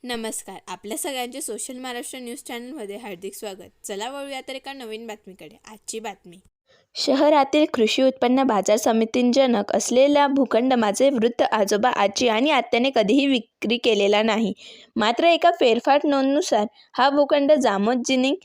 नमस्कार. आपल्या सगळ्यांचे सोशल महाराष्ट्र न्यूज चॅनलमध्ये हार्दिक स्वागत. चला वळूया तर एका नवीन बातमीकडे. आजची बातमी. शहरातील कृषी उत्पन्न बाजार समितीजनक असलेला भूखंड माझे वृद्ध आजोबा, आजी आणि आत्याने कधीही विक्री केलेला नाही. मात्र एका फेरफार नोंदनुसार हा भूखंड जामोद जिनिंग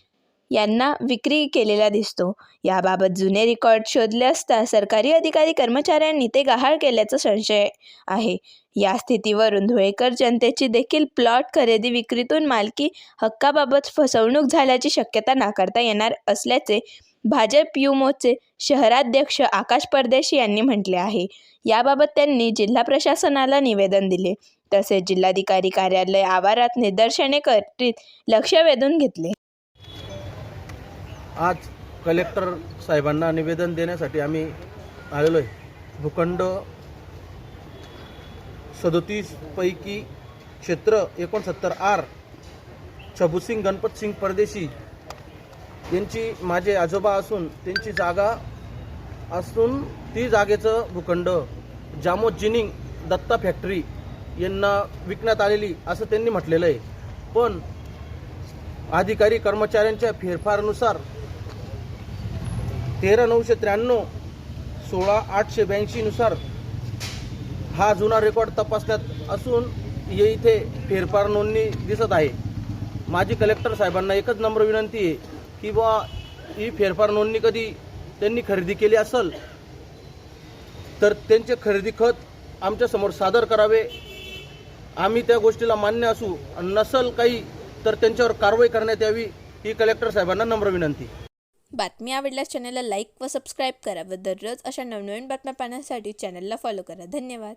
यांना विक्री केलेला दिसतो. याबाबत जुने रेकॉर्ड शोधले असता सरकारी अधिकारी कर्मचाऱ्यांनी ते गहाळ केल्याचा संशय आहे. या स्थितीवरून धुळेकर जनतेची देखील प्लॉट खरेदी विक्रीतून मालकी हक्काबाबत फसवणूक झाल्याची शक्यता नाकारता येणार असल्याचे भाजप युमोचे शहराध्यक्ष आकाश परदेशी यांनी म्हटले आहे. याबाबत त्यांनी जिल्हा प्रशासनाला निवेदन दिले. तसेच जिल्हाधिकारी कार्यालय आवारात निदर्शने करीत लक्ष वेधून घेतले. आज कलेक्टर साहेबांना निवेदन देण्यासाठी आम्ही आलेलो आहे. भूखंड 37 पैकी क्षेत्र 69 आर छबुसिंग गणपतसिंग परदेशी यांची माझे आजोबा असून त्यांची जागा असून ती जागेचं भूखंड जामोद जिनिंग दत्ता फॅक्टरी यांना विकण्यात आलेली असं त्यांनी म्हटलेलं आहे. पण अधिकारी कर्मचाऱ्यांच्या फेरफारानुसार 13,993 16,882 नुसार हा जुना रेकॉर्ड तपासण्यात असून हे इथे फेरफार नोंदणी दिसत आहे. माझी कलेक्टर साहेबांना एकच नम्र विनंती आहे की ही फेरफार नोंदणी कधी त्यांनी खरेदी केली असेल तर त्यांचे खरेदी खत आमच्यासमोर सादर करावे. आम्ही त्या गोष्टीला मान्य असू, नसल काही तर त्यांच्यावर कारवाई करण्यात यावी ही कलेक्टर साहेबांना नम्र विनंती. बातमी आवडल्यास चॅनलला लाईक व सबस्क्राईब करा व दररोज अशा नवनवीन बातम्या पाहण्यासाठी चॅनलला फॉलो करा. धन्यवाद.